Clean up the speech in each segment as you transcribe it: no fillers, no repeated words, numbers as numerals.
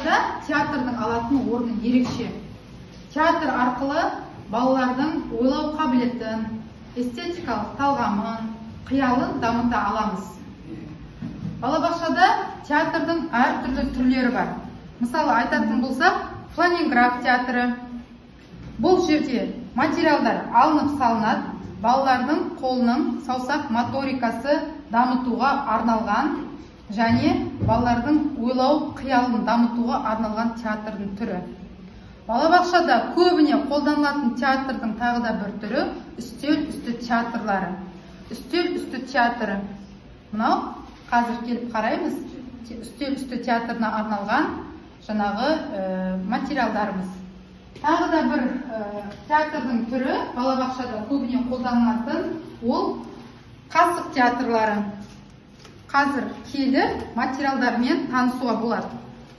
балабақшада театрдың алатын орны ерекше. Театр арқылы балалардың ойлау қабілетін, эстетикалық талғамын, қиялын дамыта аламыз. Балабақшада театрдың әртүрлі түрлері бар. Мысалы айтатын болсақ, Фланинград театры. Бұл жерде материалдар алынып салынады, балалардың қолының саусақ моторикасы дамытуға арналған және балалардың ойлау қиялын дамытуға арналған театрдың түрі. Балабақшада көбіне қолданылатын театрдың тағы да бір түрі үстел үсті театрлары. Үстел үсті театры. Мынау қазір келіп қараймыз. Үстел үсті театрына арналған жаңағы материалдарымыз. Тағы да бір театрдың түрі балабақшада көбіне қолданылатын ол қасық театрлары. Қазір келіп материалдармен танысуға болады.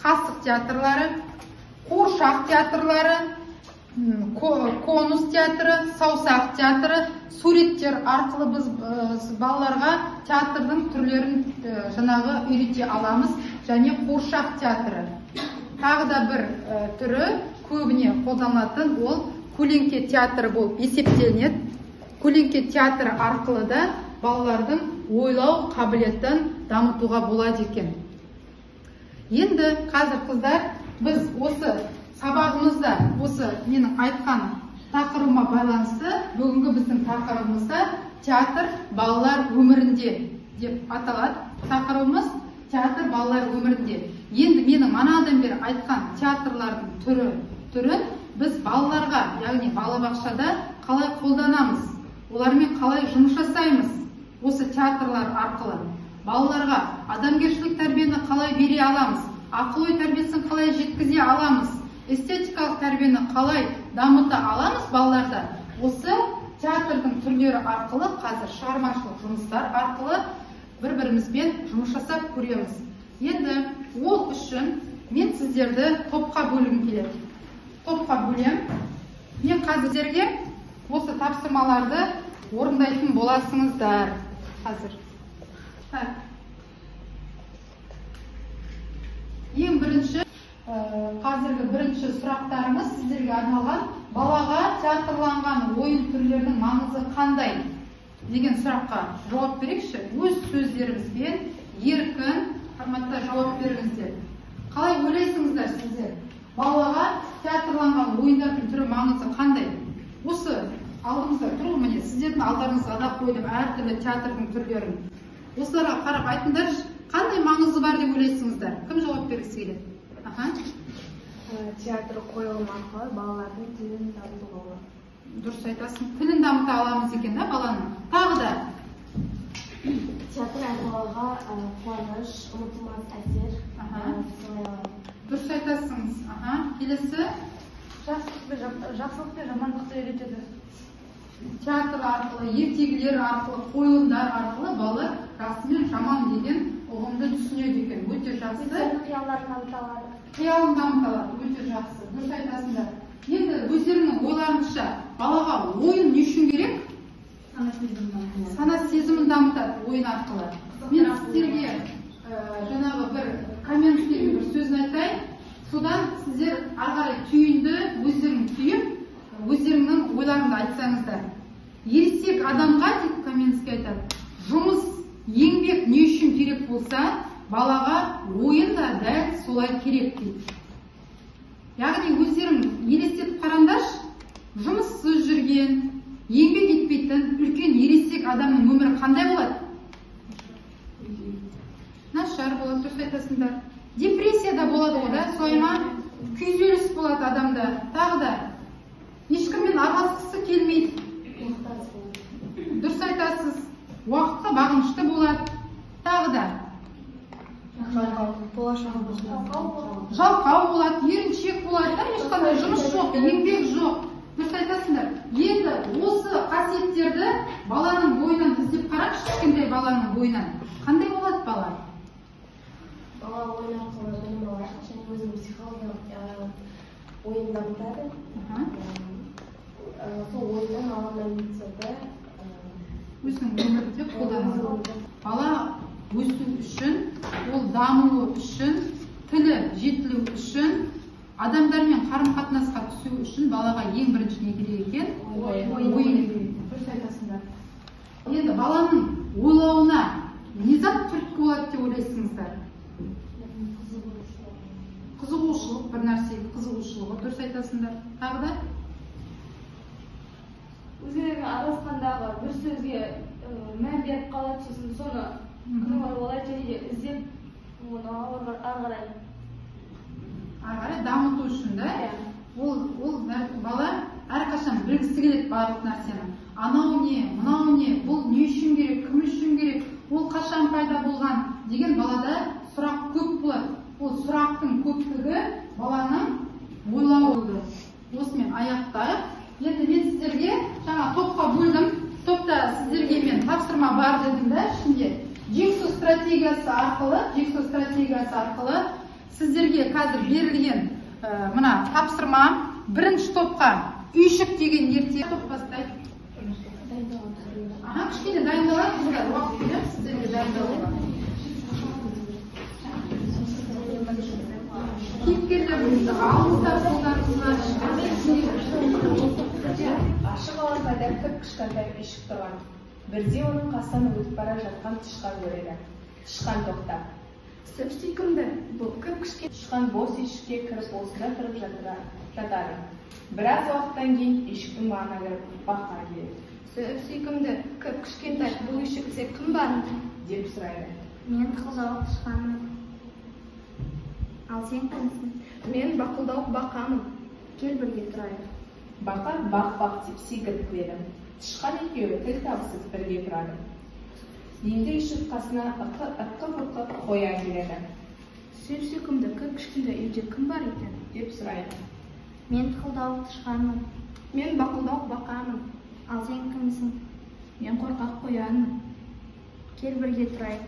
Қасық театрлары, қуыршақ театрлары, конус театры, саусақ театры, суреттер арқылы біз балаларға театрдың түрлерін жаңағы үйрете аламыз, және қуыршақ театры. Тағы да бір түрі көбіне қолданылатын ол көлеңке театры болып есептелінеді. Көлеңке театры арқылы да балалардың ойлау қабілетін дамытуға болады екен. Енді қазір қыздар, біз осы сабағымызда, осы менің айтқан тақырыбыма байланысты, бүгінгі біздің тақырыбымызда театр балалар өмірінде деп аталады. Тақырыбымыз театр балалар өмірінде. Енді менің манадан бері айтқан театрлардың түрін біз балаларға, яғни балабақшада қалай қолданамыз, олармен қалай жұмыс жасаймыз, осы театрлар арқылы балаларға адамгершілік тәрбиені қалай бере аламыз, ақыл-ой тәрбиесін қалай жеткізе аламыз, эстетикалық тәрбиені қалай дамыта аламыз балаларда, осы театрдың түрлері арқылы, қазір шығармашылық жұмыстар арқылы бір-бірімізбен жұмыс жасап көреміз. Енді ол үшін мен сіздерді топқа бөлгім келеді. Топқа бөлем. Мен қазірге осы тапсырмаларды орындайтын боласыңыздар. Қазір. Ең бірінші, қазіргі бірінші сұрақтарымыз сіздерге арналған, балаға театрланған ойын түрлерінің маңызы қандай деген сұраққа жауап берейікші. Өз сөздерімізбен еркін форматта жауап беріңіздер. Қалай ойлайсыңыздар сіздер? Балаға театрланған ойындардың түрі маңызы қандай? Осы алдыңызда тұр, міне сіздердің алдарыңызға да қойдым әртүрлі театрдың түрлерін. Осыларға қарап айтыңдаршы, қандай маңызы бар деп ойлайсыңыздар? Кім жауап бергісі келеді? Театр қойылым арқылы балалардың тілін дамытуға болады. Дұрыс айтасың. Тілін дамыта аламыз екен, баланың. Тағы да. Театр балаға қуаныш, ұмытылмас әсер сыйлай алады. Дұрыс айтасыңыз. Келесі. Жақсылық пен жамандықты үйретеді. Театр арқылы, ертегілер арқылы, қойылымдар арқылы балалар жақсы мен жаман деген ұғымды түсінеді екен. Өте жақсы. Қиялдарын дамыта алады. Қиялын дамыта алады. Өте жақсы. Дұрыс айтасыңдар. Енді өздерінің ойларыңызша балаға ойын не үшін керек? Сана сезімін дамытады ойын арқылы. Мен сіздерге жаңағы бір комменттерге бір сөзін айтайын. Содан сіздер ағарай түйінді өздерің түйіп, өздеріңнің ойларыңды айтсаңыздар. Ересек адамға дейді комментке айтады, жұмыс, еңбек не үшін керек болса, балаға ойын да дәл солай керек дейді. Яғни өздерің елестетіп қараңдаршы, жұмыссыз жүрген, еңбек етпейтін үлкен ересек адамның өмірі қандай болады? Нашар болады, дұрыс айтасыңдар. Депрессияда болады ғой, солай ма? Күйзеліс болады адамда. Тағы да ешкіммен араласқысы келмейді. Дұрыс айтасыз. Уақытқа бағынышты болады. Тағы да жалқау болады, еріншек болады, ешқандай жұмыс жоқ, еңбек жоқ. Дұрыс айтасыңдар. Енді осы қасиеттерді баланың бойынан іздеп қараңызшы, кішкентай баланың бойынан. Қандай болады бала? Бала ойын арқылы білім алады, және өзінің психологиялық ойын дамытады. Сол ойыннан алған мәліметтерді өзінің өмірінде қолданады. Бала өсу үшін, ол дамуы үшін, тілі жетілу үшін Адамдармен қарым-қатынасқа түсу үшін балаға ең бірінші не керек екен? Ойын керек. Дұрыс айтасыңдар. Енді баланың ойлауына не зат түрткі болады деп ойлайсыңыздар? Қызығушылық, бір нәрсеге қызығушылығы. Дұрыс айтасыңдар. Тағы да? Өзгелермен араласқандағы бір сөзге мән беріп қалады, сосын соны күнәлар болады және де іздеп оны ары қарай дамыту үшін, да? Ол бала әрқашан білгісі келеді барлық нәрсені. Анау не, мынау не, бұл не үшін керек, кім үшін керек, ол қашан пайда болған деген балада сұрақ көп болады. Ол сұрақтың көптігі баланың ойлауы болды. Осымен аяқтайық. Енді мен сіздерге жаңа топқа бөлдім. Топта сіздерге мен тапсырма бар дедім да, ішінде. Jigsaw стратегиясы арқылы сіздерге қазір берілген мына тапсырма. Бірінші топқа үйшік деген ертегі топ бастайды. Кішкене дайындалады, уақыт беремін сіздерге дайындалуға. Кейіпкерлеріңізді алыңыздар, қолдарыңызға. Ашық алаңқайда кіп-кішкентай үйшік тұрған. Бірде оның қасынан өтіп бара жатқан тышқан көреді. Тышқан тоқтап: Сөпсүйкімді, бұл кіп-кішкен. Тышқан бос үйшікке кіріп осында тұрып жатады. Біраз уақыттан кейін үйшіктің маңына кіріп баққа келеді. Сөпсүйкімді, кіп-кішкентай, бұл үйшікте кім бар? деп сұрайды. Мен қызауық тышқанмын. Ал сен кімсің? Мен бақылдауық бақамын. Кел бірге тұрайық. Бақа бақ-бақ деп секіріп күледі. Тышқан екеуі тіл табысып бірге тұрады. Енді үйшік қасына ыққып-ыққып қоян келеді. Сөпсүйкімді, кіп-кішкентай, үйде кім бар екен? деп сұрайды. Мен қызауық тышқанмын. Мен бақылдауық бақамын. Ал сен кімсің? Мен қорқақ қоянмын. Кел бірге тұрайық.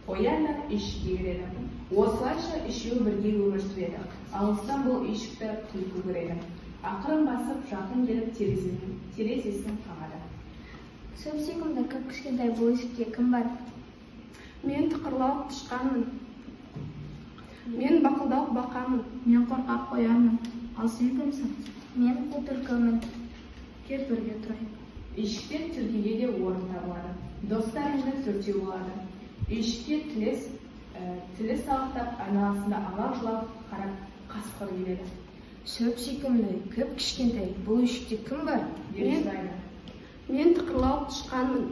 Қоян үйшікке кіреді. Осылайша үшеуі бірге өмір сүреді. Алыстан бұл үйшікті күлкі көреді. Ақырын басып жақын келіп терезесін қағады. Сөпсүйкімді, кіп-кішкентай, бұл үйшікте кім бар? Мен тықырлауық тышқанмын. Мен бақылдауық бақамын. Мен қорқақ қоянмын. Ал сен кімсің? Мен қу түлкімін. Кел бірге тұрайық. Үйшіктен түлкіге де орын табылады. Достарында төртеу болады. Үйшікке тілі салақтап, айналасында алақ-жұлақ қарап қасқыр келеді. Сөпсүйкімді, кіп-кішкентай, бұл үйшікте кім бар? деп сұрайды. Мен тықырлауық тышқанмын.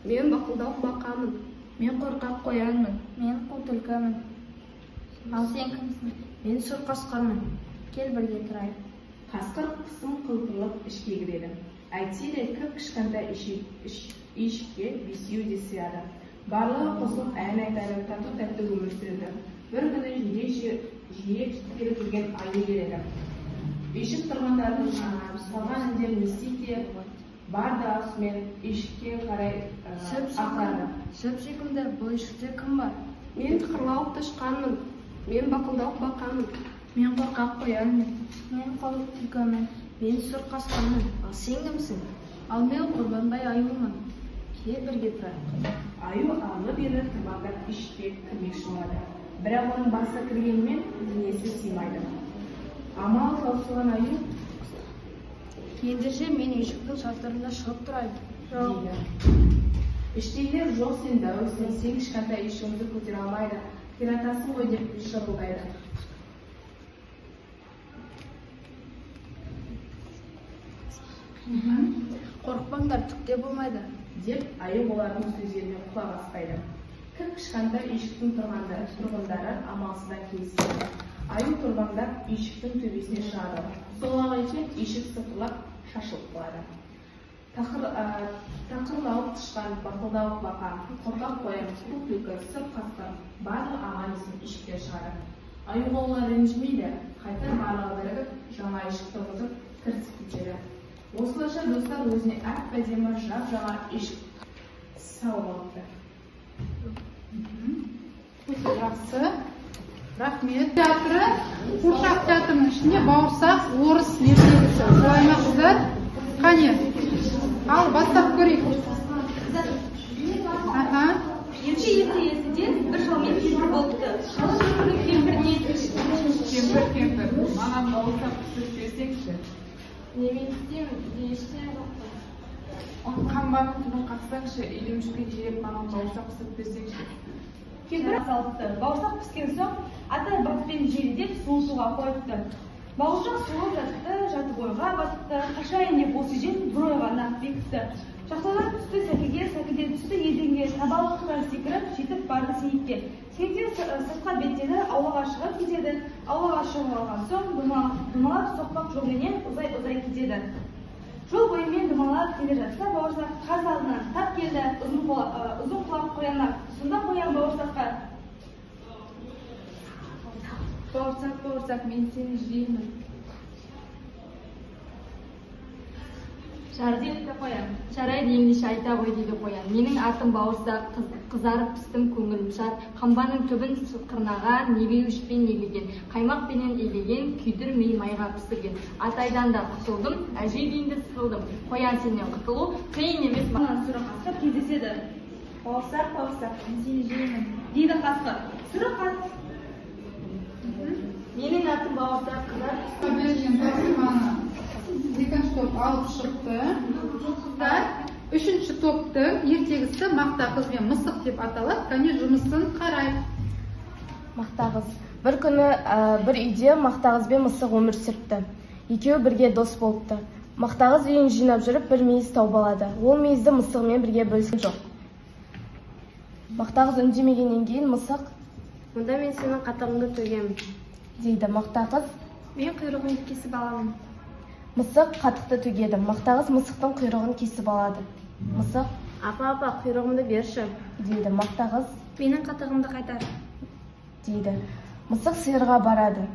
Мен бақылдауық бақамын. Мен қорқақ қоянмын. Мен қу түлкімін. Ал сен кімсің? Мен сұр қасқырмын. Кел бірге тұрайық. Қасқыр қысым қылпылып ішке кіреді. Әйтсе де кіп-кішкентай үйшікке бесеу де сыяды. Барлығы қосылып ән айтады, тату-тәтті өмір сүреді. Бір күні жиі келіп жүрген айы келеді. Үйшік тұрғындардың салған үндерін естиде бар даусымен үйшікке қарай ақырады. Сөпсүйкімді, бұл үйшікте кім бар? Мен тықырлауық тышқанмын. Мен бақылдауық бақамын. Мен қорқақ қоянмын. Мен қу түлкімін. Мен сұр қасқырмын. Ал сен кімсің? Ал мен Құрбанбай аюмын. Кел бірге тұрайық. Аю арлы-берлі тырбаңдап үйшікке кірмекші болады. Бірақ оның басына кіргенмен денесі сыймайды. Амал таусылған аю: Ендеше мен үйшіктің шатырында шығып тұрайын. дейді. Іштегілер: жоқ, сен дәуірсің, сен кішкентай үйшігіңді көтере алмайды, қиратасың ғой деп шырылдайды. Қорықпаңдар, түкте болмайды деп аю олардың сөздеріне құлақ аспайды. Кіп-кішкентай үйшіктің тұрғындары амалсыздан келіседі. Аю тұрбаңдап үйшіктің төбесіне шығады. Сол екен үйшік сытылап шашылып қалады. Тақырлауық тышқан, бақылдауық бақа, қорқақ қоян, қу түлкі, сұр қасқыр барлық ағайындысын үйшіктен шығады. Аюға олар ренжімейді, қайта барлығы бірігіп жаңа үйшік тұрғызып кірісіп кетеді. Осылайша достар өзіне әп-әдемі жап-жаңа үйшік салып алыпты. Жақсы. Рахмет. Театры, қуыршақ театрының ішінде бауырсақ, орыс ертегісі. Солай ма қыздар? Қане? Ал, бастап көрейік. Емші ертегісіден бір шалмен кемпір болыпты. Шал кемпіріне Кемпір. неме істеймін, ештеңе жоқ. Қамбаның түбін қақсаңшы, үйленшікке жеп маған бауырсақ пісіп берсеңші. Кемпір салыпты. Бауырсақ піскен соң ата баппен жейді деп суытуға қойыпты. Бауырсақ суып жатып ойға батты. Қашайын деп осы жел бір ойға нақ бекітті. Шахтадан түсті сәкіге, сәкіден түсті еденге, табалдықтан секіріп жетіп барды сейітке. Сейіттен сыртқа беттеді, аулаға шығып кетеді. Аулаға шығып алған соң думалап соқпақ жолменен ұзай кетеді. Жол бойымен думалап келе жатса, бауырсақ қаз алдынан тап келді, ұзын құлақ қояннан. Сонда қоян бауырсаққа: Бауырсақ, мен сені жеймін. Депті қоян. Жарайды, ендеше айта ғой дейді қоян. Менің атым бауырсақ, қызарып пістім көңілім шат. Қамбаның түбін қырнаған, невеуішпен елеген, қаймақпенен елеген, күйдірмей майға пісірген. Атайдан да құтылдым, әжейден де сықылдым. Қоян сенен құтылу қиын емес. Маған сұры қасқыр кездеседі. Бауырсақ, мен сені жеймін. Дейді қасқыр. Сұры қасқыр. Менің атым бауырсақ, қызарып Берген тапсырманы екінші топ алып шықты. Қыздар үшінші топтың ертегісі Мақта қыз бен мысық деп аталады. Кәне жұмысын қарайық. Мақтағыз. Бір күні бір үйде Мақтағыз бен мысық өмір сүріпті. Екеуі бірге дос болыпты. Мақтағыз үйін жинап жүріп бір мейіз тауып алады. Ол мейізді мысығымен бірге бөліскен жоқ. Мақтағыз үндемегеннен кейін мысық: Мұнда мен сенің қатарыңды төгемін, дейді. Мақтағыз: мен құйрығын кесіп аламын. Мысық қатықты төгеді. Мақтағыз мысықтың құйрығын кесіп алады. Мысық: Апа, құйрығымды берші, дейді. Мақтағыз: менің қатығымды қайтар. дейді. Мысық сиырға барады.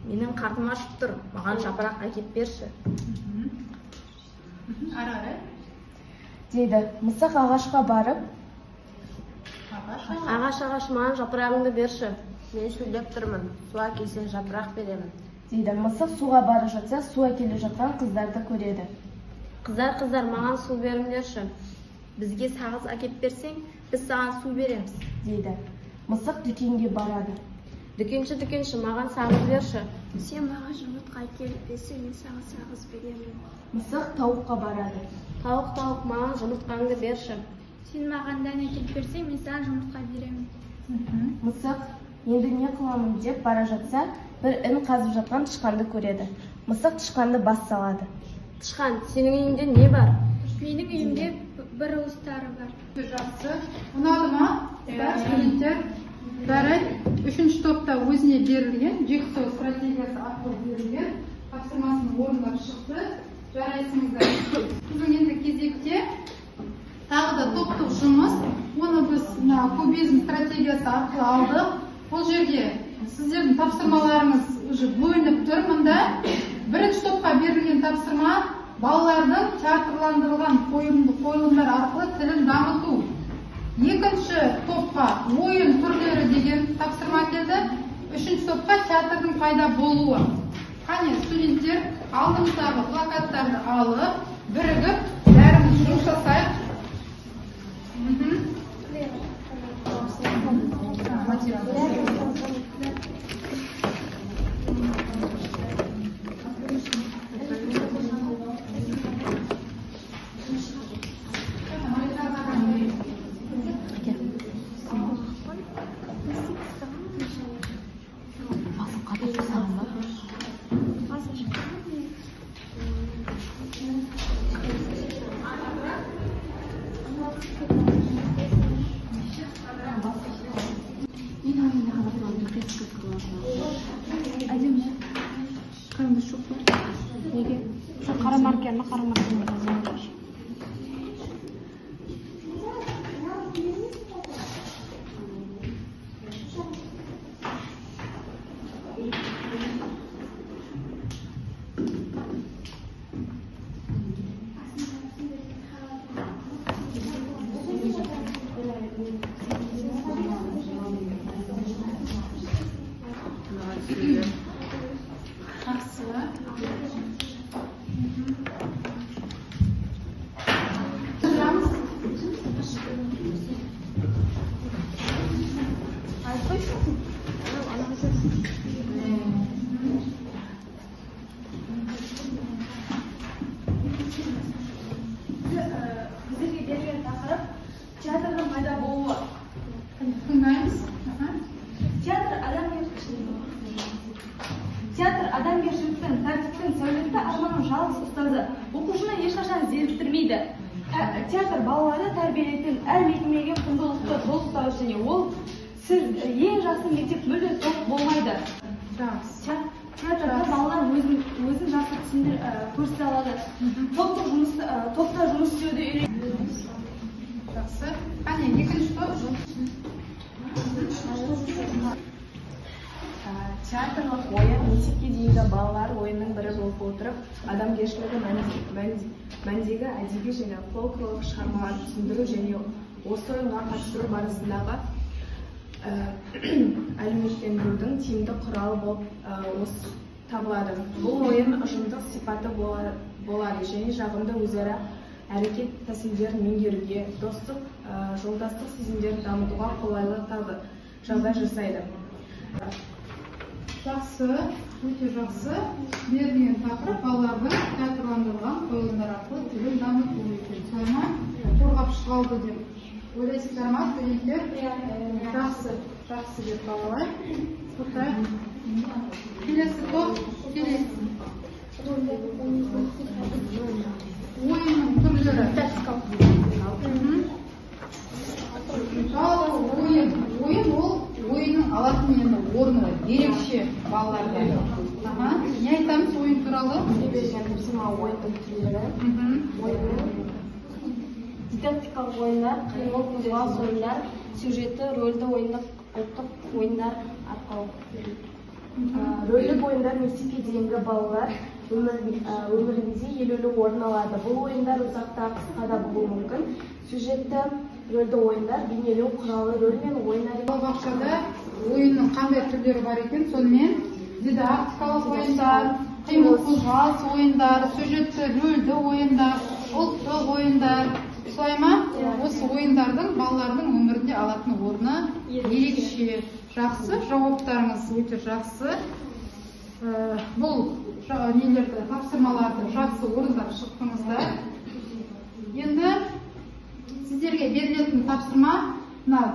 Менің қарным ашып тұр, маған жапырақ әкеп берші. Ары қарай. дейді. Мысық ағашқа барып: Ағаш, маған жапырағыңды берші. Мен шөлдеп тұрмын, су әкелсең жапырақ беремін. дейді. Мысық суға барып жатса, су әкеле жатқан қыздарды көреді. Қыздар, маған су беріңдерші. Бізге сағыз әкеп берсең, біз саған су береміз. дейді. Мысық дүкенге барады. Дүкенші, маған сағыз берші. Сен маған жұмыртқа әкеліп берсең, мен саған сағыз беремін. Мысық тауыққа барады. Тауық, маған жұмыртқаңды берші. Сен маған дән әкеліп берсең, мен саған жұмыртқа беремін. Мысық енді не қыламын деп бара жатса, бір ін қазып жатқан тышқанды көреді. Мысық тышқанды бас салады. Тышқан, сенің үйіңде не бар? Менің үйімде бір уыс тары бар. Жақсы. Ұнады ма? Студенттер. Бәрі үшінші топта өзіне берілген, жексау стратегиясы арқылы берілген тапсырмасын орындап шықты. Жарайсыңыздар. Біздің енді кезекте тағы да топтық жұмыс. Оны біз кубизм стратегиясы арқылы алдық. Бұл жерде сіздердің тапсырмаларыңыз уже бөлініп тұр. Мында бірінші топқа берілген тапсырма балалардың театрландырылған қойылымдар арқылы тілін дамыту. Екінші топқа ойын түрлері деген тапсырма келді. Үшінші топқа театрдың пайда болуы. Қане студенттер алдымыздағы плакаттарды алып, бірігіп, бәріміз жұмыс жасайық. Театр адамгершіліктің, тәртіптің сәулетті арманның жалғыз ұстазы. Оқушыны ешқашан зеріктірмейді. Театр балаларды тәрбиелейтін әр мекемеге құндылықты жол ұстаушы, және ол сіз ең жақсы мектеп мүлде жоқ болмайды. Театрда балалар өзін жақсы түсіндіріп көрсете алады. Топта жұмыс істеуді үйренеді. Жақсы. Қане, екінші топ. Театрлық ойын мектепке дейінгі балалар ойынның бірі болып отырып, адамгершілігі мәндегі әдеби және фольклорлық шығармаларды түсіндіру және осы ойынға қатыстыру барысындағы әлеуметтендірудің тиімді құралы болып табылады. Бұл ойын ұжымдық сипаты болады және жағымды өзара әрекет тәсілдерін меңгеруге, достық, жолдастық сезімдерін дамытуға қолайлы жағдай жасайды. Жақсы, өте жақсы. Берілген тақырып балалардың театрландырылған қойылымдар арқылы тілін дамыту екен. Солай ма? Қорғап шығалды деп ойлайсыздар ма, студенттер? Жақсы, жақсы деп балалар. Тоқтайық. Келесі топ, келесі. Ойынның түрлері. Ойын ол ойынның алатын енді орны ерекше балаларда. Не айтамыз ойын туралы? Ойынның түрлері. Дидактикалық ойындар, қимыл қозғалыс ойындар, сюжеті, рөлді ойындық ұлттық ойындар арқылы. Рөлдік ойындар мектепке дейінгі балалар өмірінде елеулі орын алады. Бұл ойындар ұзақта, қысқада болуы мүмкін. Сюжетті, рөлді ойындар, бейнелеу құралы, рөл мен ойын балабақшада ойынның қандай түрлері бар екен? Сонымен дидактикалық ойындар, қимыл қозғалыс ойындар, сюжетті, рөлді ойындар, ұлттық ойындар. Солай ма? Осы ойындардың балалардың өмірінде алатын орны ерекше. Жақсы, жауаптарыңыз өте жақсы. Бұл нелерді, тапсырмаларды жақсы орындап шықтыңыздар. Енді сіздерге берілетін тапсырма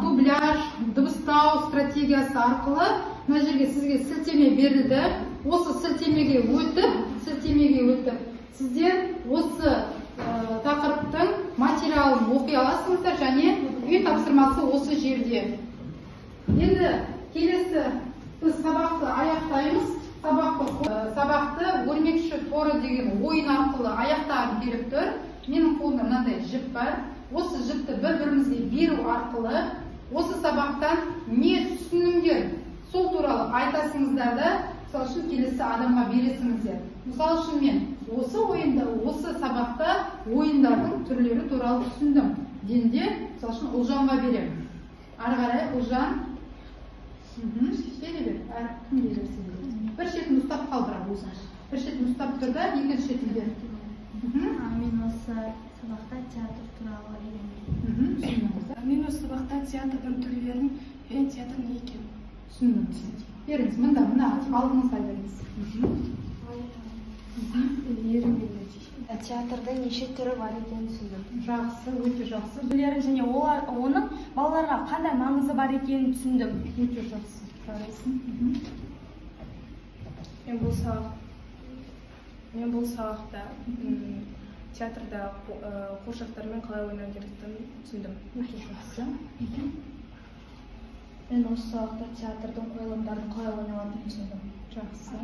дубляж, дыбыстау стратегиясы арқылы мына жерге сізге сілтеме берілді. Осы сілтемеге өтіп сіздер осы тақырыптың материалын оқи аласыңыздар және үй тапсырмасы осы жерде. Енді келесі біз сабақты аяқтаймыз. Сабақты өрмекші торы деген ойын арқылы аяқтағым келіп тұр. Менің қолымда мынандай жіп бар. Осы жіпті бір-бірімізге беру арқылы осы сабақтан не түсініңдер, сол туралы айтасыңыздар да, мысалы үшін келесі адамға бересіңіздер. Мысалы үшін мен осы ойында, осы сабақта ойындардың түрлері туралы түсіндім. Денде, мысалы үшін Ұлжанға беремін. Ары қарай Ұлжан бере бер, кім бересің? Бір шетін ұстап қалдырақ өзің. Бір шетін ұстап тұр да, екінші шетін бер. Мен осы сабақта театр туралы үйрендім. Мен осы сабақта театрдың түрлерін және театр не екенін түсіндім. Беріңіз, мында, алдыңызға беріңіз. Театрда неше түрі бар екенін түсіндім. Жақсы, өте жақсы. Білерін және оның балаларға қандай маңызы бар екенін түсіндім. Өте жақсы. Жарайсың. Мен бұл сабақта театрда қуыршақтармен қалай ойнау керектігін түсіндім. Өте жақсы. Мен осы сабақта театрдың қойылымдарын қалай ойналатынын түсіндім. Жақсы.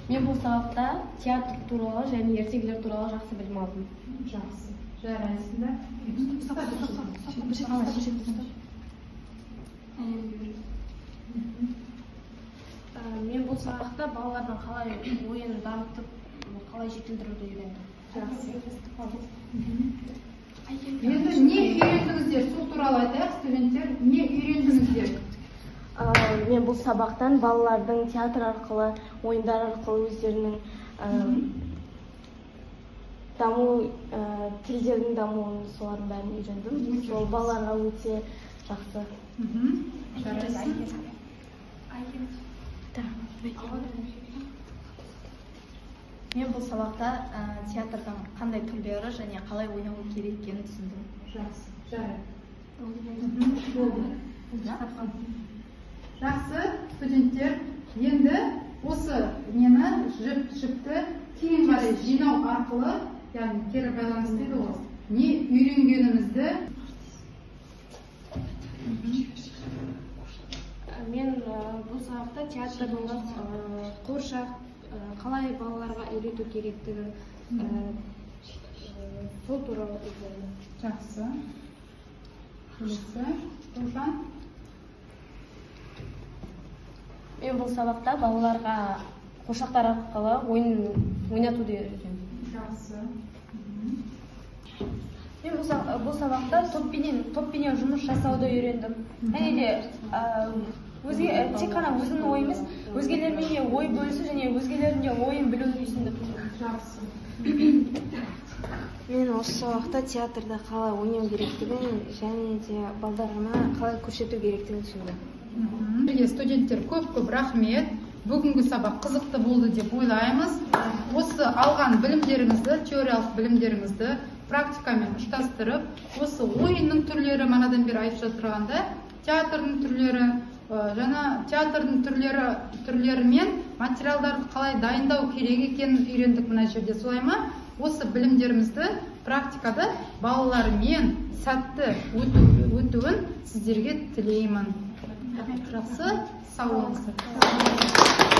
Мен бұл сабақта театр туралы және ертегілер туралы жақсы білім алдым. Жақсы. Жарайсыңдар. Мен бұл сабақта балалардың қалай ойын дамытып, қалай жетілдіруді үйрендім. Жақсы. Енді не үйрендіңіздер? Сол туралы айтайық, студенттер. Не үйрендіңіздер? Мен бұл сабақтан балалардың театр арқылы, ойындар арқылы өздерінің тілдердің дамуын солардың бәрін үйрендім. Сол балаларға өте жақсы. Мен бұл сабақта театрдың қандай түрлері және қалай ойнау керек екенін түсіндім. Жақсы, жарайды. Жақсы, студенттер, енді осы нені жіпті кейін қарай жинау арқылы, яғни кері байланыс дейді ғой, не үйренгенімізді. Мен бұл сабақта театрдағы қуыршақ қалай балаларға үйрету керектігі сол туралы izledim. Жақсы. Келесі, Руслан. Мен бұл сабақта балаларға қуыршақтар арқылы ойнатуды үйретемін. Жақсы. Мен бұл сабақта топпенен жұмыс жасауды үйрендім. Және де тек қана өзімнің ой емес, өзгелермен де ой бөлісу және өзгелердің де ойын білуді түсіндім. Жақсы. Мен осы сабақта театрда қалай ойнау керектігін және де балдарыма қалай көрсету керектігін түсіндім. Студенттер көп рахмет. Бүгінгі сабақ қызықты болды деп ойлаймыз. Осы алған білімдеріңізді, теориялық білімдеріңізді практикамен ұштастырып, осы ойынның түрлері, манадан бері айтып жатырғанда, театрдың түрлері, жаңа театрдың түрлері мен материалдарды қалай дайындау керек екенін үйрендік мына жерде, солай ма? Осы білімдерімізді практикада балалармен сәтті өтуін сіздерге тілеймін. Жақсы, сау болыңыздар.